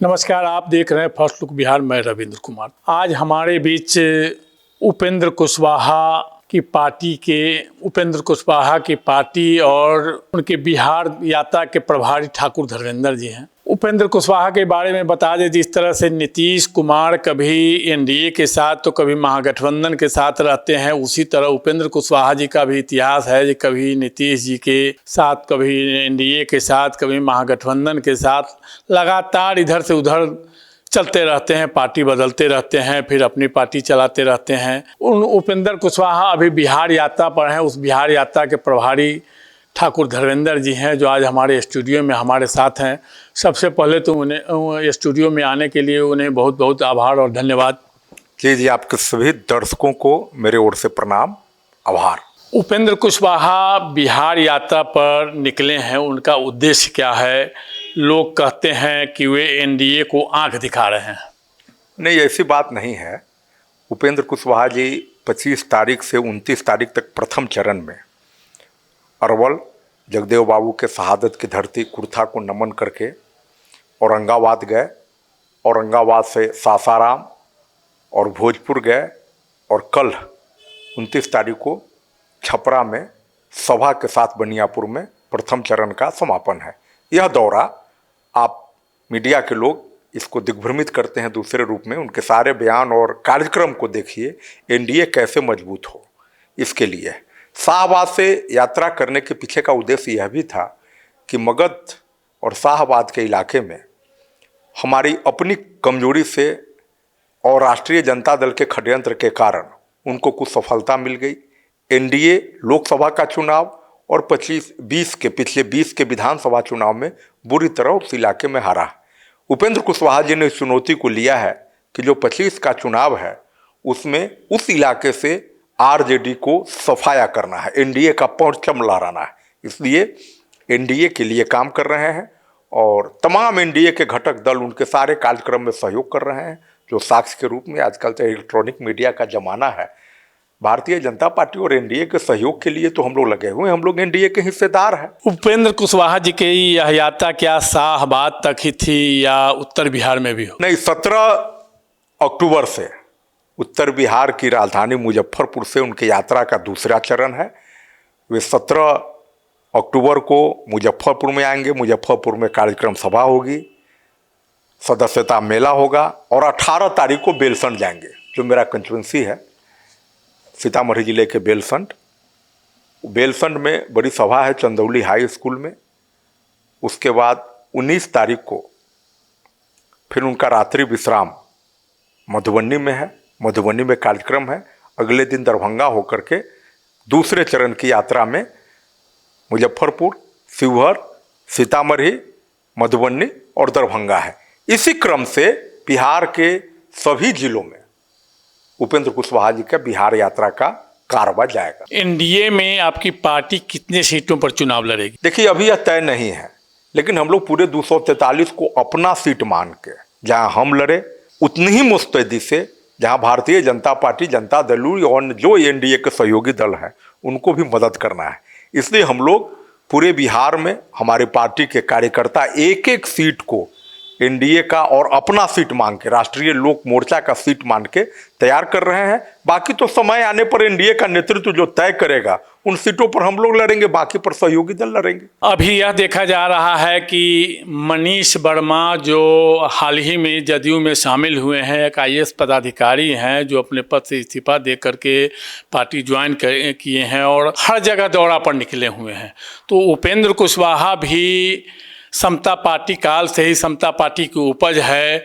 नमस्कार, आप देख रहे हैं फर्स्ट लुक बिहार। मैं रविंद्र कुमार। आज हमारे बीच उपेंद्र कुशवाहा की पार्टी और उनके बिहार यात्रा के प्रभारी ठाकुर धर्मेंद्र जी हैं। उपेंद्र कुशवाहा के बारे में बता दें, जिस तरह से नीतीश कुमार कभी एनडीए के साथ तो कभी महागठबंधन के साथ रहते हैं, उसी तरह उपेंद्र कुशवाहा जी का भी इतिहास है। कभी नीतीश जी के साथ, कभी एनडीए के साथ, कभी महागठबंधन के साथ लगातार इधर से उधर चलते रहते हैं, पार्टी बदलते रहते हैं, फिर अपनी पार्टी चलाते रहते हैं। उपेंद्र कुशवाहा अभी बिहार यात्रा पर हैं। उस बिहार यात्रा के प्रभारी ठाकुर धर्मेंद्र जी हैं, जो आज हमारे स्टूडियो में हमारे साथ हैं। सबसे पहले तो उन्हें स्टूडियो में आने के लिए उन्हें बहुत बहुत आभार और धन्यवाद। जी, आपके सभी दर्शकों को मेरे ओर से प्रणाम, आभार। उपेंद्र कुशवाहा बिहार यात्रा पर निकले हैं, उनका उद्देश्य क्या है? लोग कहते हैं कि वे एनडीए को आंख दिखा रहे हैं। नहीं, ऐसी बात नहीं है। उपेंद्र कुशवाहा जी 25 तारीख से 29 तारीख तक प्रथम चरण में अरवल जगदेव बाबू के शहादत की धरती कुर्था को नमन करके औरंगाबाद गए। औरंगाबाद से सासाराम और भोजपुर गए और कल 29 तारीख को छपरा में सभा के साथ बनियापुर में प्रथम चरण का समापन है। यह दौरा, आप मीडिया के लोग इसको दिग्भ्रमित करते हैं दूसरे रूप में, उनके सारे बयान और कार्यक्रम को देखिए, एनडीए कैसे मजबूत हो इसके लिए। शाहबाद से यात्रा करने के पीछे का उद्देश्य यह भी था कि मगध और शाहबाद के इलाके में हमारी अपनी कमजोरी से और राष्ट्रीय जनता दल के षड्यंत्र के कारण उनको कुछ सफलता मिल गई। एनडीए लोकसभा का चुनाव और पिछले 20 के विधानसभा चुनाव में बुरी तरह उस इलाके में हारा। उपेंद्र कुशवाहा जी ने इस चुनौती को लिया है कि जो 25 का चुनाव है उसमें उस इलाके से आरजेडी को सफाया करना है, एनडीए का परचम लहराना है। इसलिए एनडीए के लिए काम कर रहे हैं और तमाम एनडीए के घटक दल उनके सारे कार्यक्रम में सहयोग कर रहे हैं, जो साक्ष्य के रूप में आजकल तो इलेक्ट्रॉनिक मीडिया का जमाना है। भारतीय जनता पार्टी और एनडीए के सहयोग के लिए तो हम लोग लगे हुए हैं, हम लोग एनडीए के हिस्सेदार हैं। उपेंद्र कुशवाहा जी की यह यात्रा क्या शाहबाद तक ही थी या उत्तर बिहार में भी हो? नहीं, 17 अक्टूबर से उत्तर बिहार की राजधानी मुजफ्फरपुर से उनकी यात्रा का दूसरा चरण है। वे 17 अक्टूबर को मुजफ्फरपुर में आएंगे। मुजफ्फरपुर में कार्यक्रम सभा होगी, सदस्यता मेला होगा और 18 तारीख को बेलसंड जाएंगे, जो मेरा कंस्टिट्यूंसी है, सीतामढ़ी जिले के बेलसंड में बड़ी सभा है चंदौली हाई स्कूल में। उसके बाद 19 तारीख को फिर उनका रात्रि विश्राम मधुबनी में है, मधुबनी में कार्यक्रम है। अगले दिन दरभंगा होकर के दूसरे चरण की यात्रा में मुजफ्फरपुर, शिवहर, सीतामढ़ी, मधुबनी और दरभंगा है। इसी क्रम से बिहार के सभी जिलों में उपेंद्र कुशवाहा जी का बिहार यात्रा का कारवा जाएगा। एनडीए में आपकी पार्टी कितने सीटों पर चुनाव लड़ेगी? देखिए, अभी यह तय नहीं है, लेकिन हम लोग पूरे 243 को अपना सीट मान के जहां हम लड़े उतनी ही मुस्तैदी से जहां भारतीय जनता पार्टी, जनता दल और जो एनडीए के सहयोगी दल हैं उनको भी मदद करना है। इसलिए हम लोग पूरे बिहार में हमारी पार्टी के कार्यकर्ता एक एक सीट को एनडीए का और अपना सीट मान के, राष्ट्रीय लोक मोर्चा का सीट मान के तैयार कर रहे हैं। बाकी तो समय आने पर एनडीए का नेतृत्व जो तय करेगा उन सीटों पर हम लोग लड़ेंगे, बाकी पर सहयोगी दल लड़ेंगे। अभी यह देखा जा रहा है कि मनीष वर्मा, जो हाल ही में जदयू में शामिल हुए हैं, एक आईएएस पदाधिकारी हैं, जो अपने पद से इस्तीफा दे करके पार्टी ज्वाइन किए हैं और हर जगह दौरा पर निकले हुए हैं। तो उपेंद्र कुशवाहा भी समता पार्टी काल से ही समता पार्टी की उपज है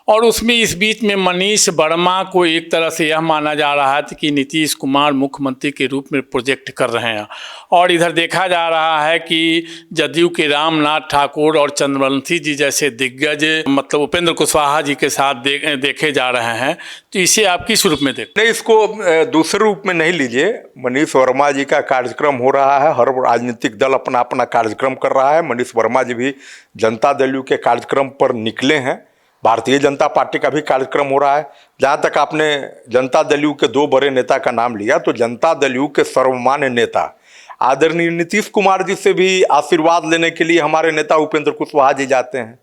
और उसमें इस बीच में मनीष वर्मा को एक तरह से यह माना जा रहा है कि नीतीश कुमार मुख्यमंत्री के रूप में प्रोजेक्ट कर रहे हैं। और इधर देखा जा रहा है कि जदयू के रामनाथ ठाकुर और चंद्रवंशी जी जैसे दिग्गज मतलब उपेंद्र कुशवाहा जी के साथ देखे जा रहे हैं। तो इसे आप किस रूप में देखते? नहीं, इसको दूसरे रूप में नहीं लीजिए। मनीष वर्मा जी का कार्यक्रम हो रहा है, हर राजनीतिक दल अपना अपना कार्यक्रम कर रहा है। मनीष वर्मा जी भी जनता दल के कार्यक्रम पर निकले हैं, भारतीय जनता पार्टी का भी कार्यक्रम हो रहा है। जहाँ तक आपने जनता दल के 2 बड़े नेता का नाम लिया, तो जनता दल के सर्वमान्य नेता आदरणीय नीतीश कुमार जी से भी आशीर्वाद लेने के लिए हमारे नेता उपेंद्र कुशवाहा जी जाते हैं।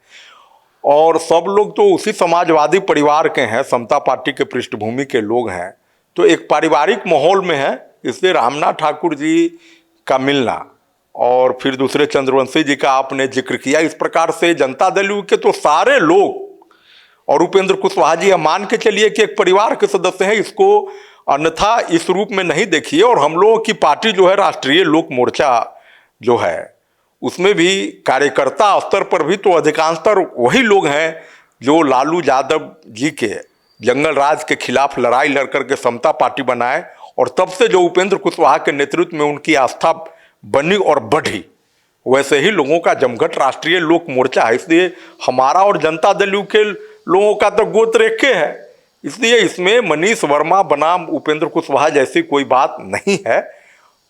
और सब लोग तो उसी समाजवादी परिवार के हैं, समता पार्टी के पृष्ठभूमि के लोग हैं, तो एक पारिवारिक माहौल में है। इसलिए रामनाथ ठाकुर जी का मिलना और फिर दूसरे चंद्रवंशी जी का आपने जिक्र किया, इस प्रकार से जनता दल यू के तो सारे लोग और उपेंद्र कुशवाहा जी, हम मान के चलिए कि एक परिवार के सदस्य हैं, इसको अन्यथा इस रूप में नहीं देखिए। और हम लोगों की पार्टी जो है राष्ट्रीय लोक मोर्चा जो है, उसमें भी कार्यकर्ता स्तर पर भी तो अधिकांशतर वही लोग हैं जो लालू यादव जी के जंगल राज के खिलाफ लड़ाई लड़ करके समता पार्टी बनाए, और तब से जो उपेंद्र कुशवाहा के नेतृत्व में उनकी आस्था बनी और बढ़ी, वैसे ही लोगों का जमघट राष्ट्रीय लोक मोर्चा है। इसलिए हमारा और जनता दल यू के लोगों का तो गोत्र एक है, इसलिए इसमें मनीष वर्मा बनाम उपेंद्र कुशवाहा जैसी कोई बात नहीं है।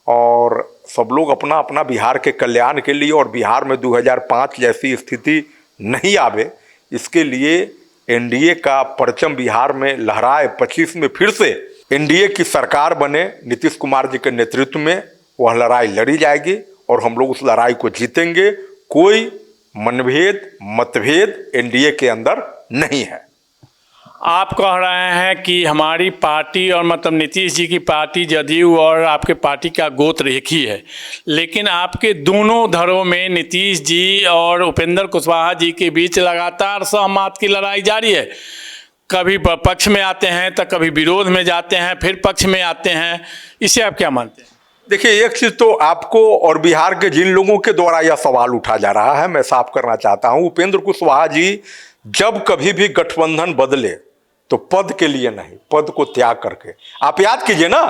और सब लोग अपना अपना बिहार के कल्याण के लिए, और बिहार में 2005 जैसी स्थिति नहीं आवे, इसके लिए एनडीए का परचम बिहार में लहराए, 25 में फिर से एनडीए की सरकार बने, नीतीश कुमार जी के नेतृत्व में वह लड़ाई लड़ी जाएगी और हम लोग उस लड़ाई को जीतेंगे। कोई मनभेद मतभेद एनडीए के अंदर नहीं है। आप कह रहे हैं कि हमारी पार्टी और मतलब नीतीश जी की पार्टी जदयू और आपके पार्टी का गोत्र एक ही है, लेकिन आपके दोनों धड़ों में नीतीश जी और उपेंद्र कुशवाहा जी के बीच लगातार सहमत की लड़ाई जारी है। कभी पक्ष में आते हैं तो कभी विरोध में जाते हैं, फिर पक्ष में आते हैं। इसे आप क्या मानते हैं? देखिए, एक चीज तो आपको और बिहार के जिन लोगों के द्वारा यह सवाल उठा जा रहा है, मैं साफ करना चाहता हूं, उपेंद्र कुशवाहा जी जब कभी भी गठबंधन बदले तो पद के लिए नहीं, पद को त्याग करके। आप याद कीजिए ना,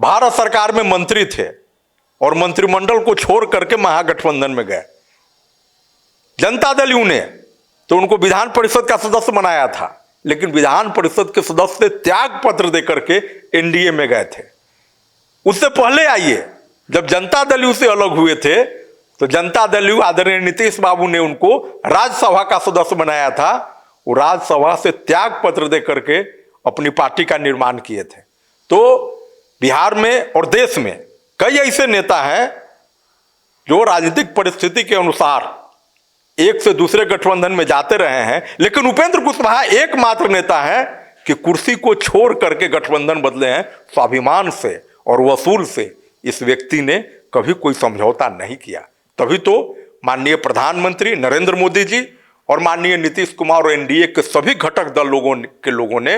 भारत सरकार में मंत्री थे और मंत्रिमंडल को छोड़ करके महागठबंधन में गए। जनता दल यू ने तो उनको विधान परिषद का सदस्य बनाया था, लेकिन विधान परिषद के सदस्य त्याग पत्र देकर के एनडीए में गए थे। उससे पहले आइए, जब जनता दल यू से अलग हुए थे तो जनता दल यू आदरणीय नीतीश बाबू ने उनको राज्यसभा का सदस्य बनाया था। वो राज्यसभा से त्याग पत्र दे करके अपनी पार्टी का निर्माण किए थे। तो बिहार में और देश में कई ऐसे नेता हैं जो राजनीतिक परिस्थिति के अनुसार एक से दूसरे गठबंधन में जाते रहे हैं, लेकिन उपेंद्र कुशवाहा एकमात्र नेता है कि कुर्सी को छोड़ करके गठबंधन बदले हैं। स्वाभिमान से और वसूल से इस व्यक्ति ने कभी कोई समझौता नहीं किया। तभी तो माननीय प्रधानमंत्री नरेंद्र मोदी जी और माननीय नीतीश कुमार और एनडीए के सभी घटक दल लोगों ने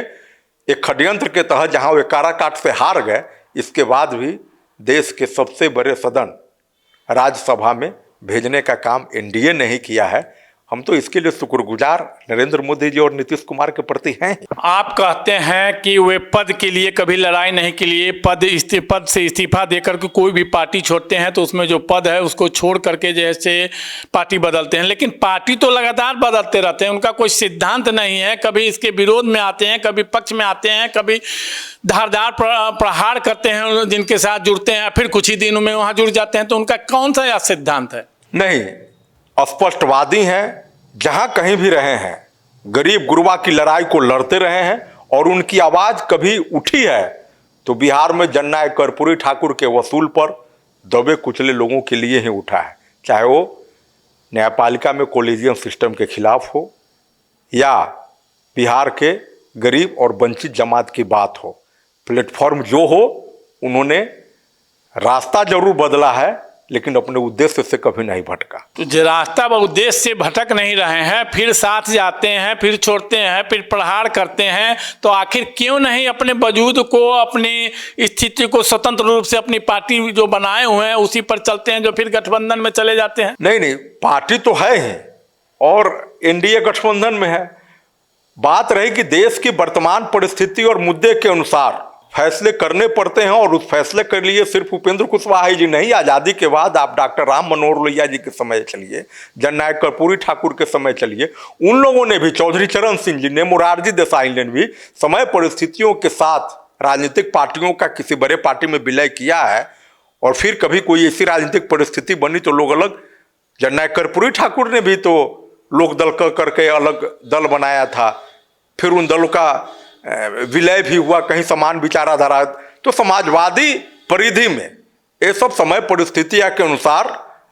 एक षड्यंत्र के तहत जहां वे काराकाट से हार गए, इसके बाद भी देश के सबसे बड़े सदन राज्यसभा में भेजने का काम एनडीए ने ही किया है। हम तो इसके लिए शुक्रगुजार नरेंद्र मोदी जी और नीतीश कुमार के प्रति हैं। आप कहते हैं कि वे पद के लिए कभी लड़ाई नहीं के लिए पद से इस्तीफा देकर के कोई भी पार्टी छोड़ते हैं तो उसमें जो पद है उसको छोड़ करके जैसे पार्टी बदलते हैं, लेकिन पार्टी तो लगातार बदलते रहते हैं। उनका कोई सिद्धांत नहीं है, कभी इसके विरोध में आते हैं, कभी पक्ष में आते हैं, कभी धारदार प्रहार करते हैं जिनके साथ जुड़ते हैं, फिर कुछ ही दिनों में वहाँ जुड़ जाते हैं। तो उनका कौन सा यह सिद्धांत है? नहीं, स्पष्टवादी हैं, जहां कहीं भी रहे हैं गरीब गुरबा की लड़ाई को लड़ते रहे हैं, और उनकी आवाज कभी उठी है तो बिहार में जननायक कर्पूरी ठाकुर के वसूल पर दबे कुचले लोगों के लिए ही उठा है। चाहे वो न्यायपालिका में कोलिजियम सिस्टम के खिलाफ हो या बिहार के गरीब और वंचित जमात की बात हो, प्लेटफॉर्म जो हो, उन्होंने रास्ता जरूर बदला है लेकिन अपने उद्देश्य से कभी नहीं भटका। तो जो रास्ता व उद्देश्य से भटक नहीं रहे हैं, फिर साथ जाते हैं, फिर छोड़ते हैं, फिर प्रहार करते हैं, तो आखिर क्यों नहीं अपने वजूद को, अपनी स्थिति को स्वतंत्र रूप से अपनी पार्टी जो बनाए हुए हैं उसी पर चलते हैं, जो फिर गठबंधन में चले जाते हैं? नहीं, पार्टी तो है ही और एनडीए गठबंधन में है। बात रही कि देश की वर्तमान परिस्थिति और मुद्दे के अनुसार फैसले करने पड़ते हैं, और उस फैसले के लिए सिर्फ उपेंद्र कुशवाहा जी नहीं, आज़ादी के बाद आप डॉक्टर राम मनोहर लोहिया जी के समय चलिए, जननायक कर्पूरी ठाकुर के समय चलिए, उन लोगों ने भी, चौधरी चरण सिंह जी ने, मोरारजी देसाई ने भी समय परिस्थितियों के साथ राजनीतिक पार्टियों का किसी बड़े पार्टी में विलय किया है। और फिर कभी कोई ऐसी राजनीतिक परिस्थिति बनी तो लोग अलग, जननायक कर्पूरी ठाकुर ने भी तो लोक दल करके अलग दल बनाया था, फिर उन दलों का विलय भी हुआ, कहीं समान विचारधारा। तो समाजवादी परिधि में ये सब समय परिस्थितियों के अनुसार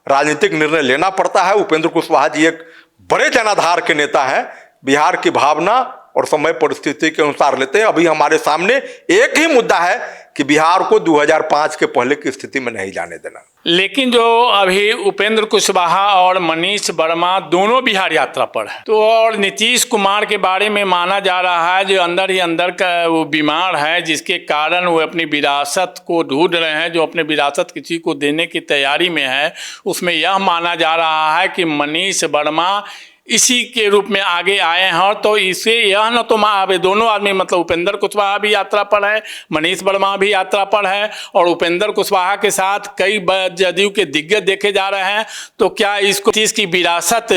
राजनीतिक निर्णय लेना पड़ता है। उपेंद्र कुशवाहा जी एक बड़े जनाधार के नेता हैं, बिहार की भावना और समय परिस्थिति के अनुसार लेते हैं। अभी हमारे सामने एक ही मुद्दा है कि बिहार को 2005 के पहले की स्थिति में नहीं जाने देना। लेकिन जो अभी उपेंद्र कुशवाहा और मनीष वर्मा दोनों बिहार यात्रा पर है, तो और नीतीश कुमार के बारे में माना जा रहा है जो अंदर ही अंदर का वो बीमार है, जिसके कारण वो अपनी विरासत को ढूंढ रहे हैं, जो अपने विरासत किसी को देने की तैयारी में है। उसमें यह माना जा रहा है कि मनीष वर्मा इसी के रूप में आगे आए हैं। और तो इसे यह न तो दोनों आदमी मतलब उपेंद्र कुशवाहा भी यात्रा पर है, मनीष वर्मा भी यात्रा पर है, और उपेंद्र कुशवाहा के साथ कई जदयू के दिग्गज देखे जा रहे हैं। तो क्या इसको इसकी विरासत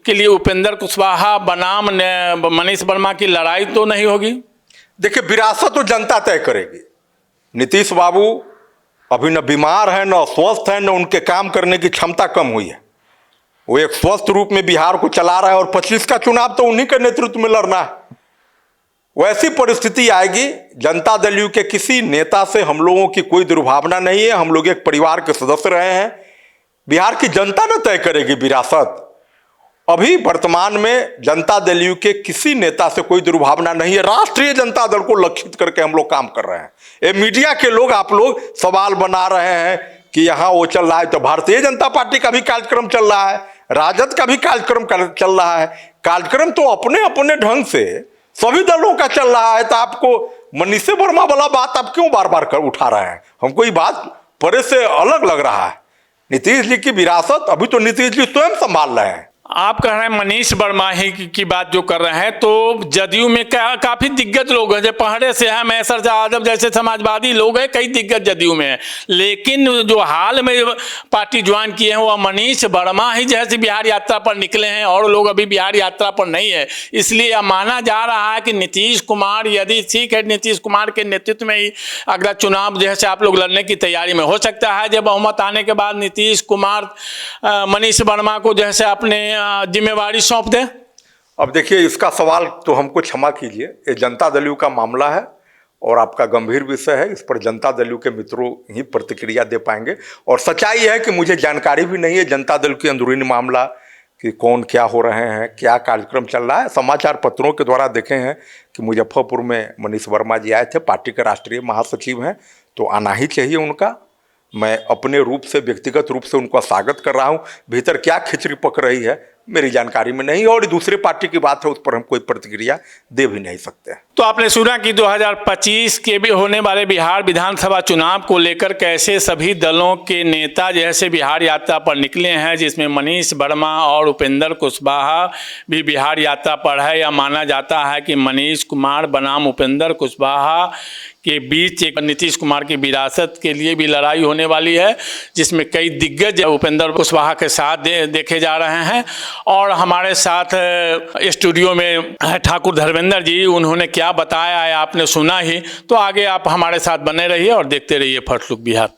के लिए उपेंद्र कुशवाहा बनाम मनीष वर्मा की लड़ाई तो नहीं होगी? देखिए, विरासत तो जनता तय करेगी। नीतीश बाबू अभी न बीमार है, न स्वस्थ है, न उनके काम करने की क्षमता कम हुई है। वो एक स्वस्थ रूप में बिहार को चला रहा है और 25 का चुनाव तो उन्हीं के नेतृत्व में लड़ना है। वैसी परिस्थिति आएगी, जनता दल यू के किसी नेता से हम लोगों की कोई दुर्भावना नहीं है। हम लोग एक परिवार के सदस्य रहे हैं। बिहार की जनता न तय करेगी विरासत। अभी वर्तमान में जनता दल यू के किसी नेता से कोई दुर्भावना नहीं है। राष्ट्रीय जनता दल को लक्षित करके हम लोग काम कर रहे हैं। ये मीडिया के लोग, आप लोग सवाल बना रहे हैं कि यहाँ वो चल रहा है, तो भारतीय जनता पार्टी का भी कार्यक्रम चल रहा है, राजद का भी कार्यक्रम चल रहा है। कार्यक्रम तो अपने अपने ढंग से सभी दलों का चल रहा है। तो आपको मनीष वर्मा वाला बात आप क्यों बार बार कर उठा रहे हैं? हमको ये बात परे से अलग लग रहा है। नीतीश जी की विरासत अभी तो नीतीश जी स्वयं संभाल रहे हैं। आप कह रहे हैं मनीष वर्मा ही की बात जो कर रहे हैं, तो जदयू में काफी दिग्गज लोग हैं, जो पहले से हैं, मैसर आजम जैसे समाजवादी लोग हैं, कई दिग्गज जदयू में हैं। लेकिन जो हाल में पार्टी ज्वाइन किए हैं वो मनीष वर्मा ही जैसे बिहार यात्रा पर निकले हैं, और लोग अभी बिहार यात्रा पर नहीं है। इसलिए यह माना जा रहा है कि नीतीश कुमार, यदि ठीक है, नीतीश कुमार के नेतृत्व में ही अगला चुनाव जैसे आप लोग लड़ने की तैयारी में हो सकता है। जब बहुमत आने के बाद नीतीश कुमार मनीष वर्मा को जैसे अपने जिम्मेवारी सौंप दें। अब देखिए, इसका सवाल तो हमको क्षमा कीजिए, ये जनता दल यू का मामला है और आपका गंभीर विषय है। इस पर जनता दल यू के मित्रों ही प्रतिक्रिया दे पाएंगे। और सच्चाई है कि मुझे जानकारी भी नहीं है जनता दल की अंदरूनी मामला कि कौन क्या हो रहे हैं, क्या कार्यक्रम चल रहा है। समाचार पत्रों के द्वारा देखे हैं कि मुजफ्फरपुर में मनीष वर्मा जी आए थे, पार्टी के राष्ट्रीय महासचिव हैं, तो आना ही चाहिए उनका। मैं अपने रूप से, व्यक्तिगत रूप से उनका स्वागत कर रहा हूं। भीतर क्या खिचड़ी पक रही है मेरी जानकारी में नहीं, और दूसरे पार्टी की बात है, उस पर हम कोई प्रतिक्रिया दे भी नहीं सकते। तो आपने सुना कि 2025 के भी होने वाले बिहार विधानसभा चुनाव को लेकर कैसे सभी दलों के नेता जैसे बिहार यात्रा पर निकले हैं, जिसमें मनीष वर्मा और उपेंद्र कुशवाहा भी बिहार यात्रा पर है। या माना जाता है कि मनीष कुमार बनाम उपेंद्र कुशवाहा के बीच एक नीतीश कुमार की विरासत के लिए भी लड़ाई होने वाली है, जिसमें कई दिग्गज उपेंद्र कुशवाहा के साथ देखे जा रहे हैं। और हमारे साथ स्टूडियो में ठाकुर धर्मेंद्र जी, उन्होंने क्या बताया है आपने सुना ही। तो आगे आप हमारे साथ बने रहिए और देखते रहिए फर्स्ट लुक बिहार।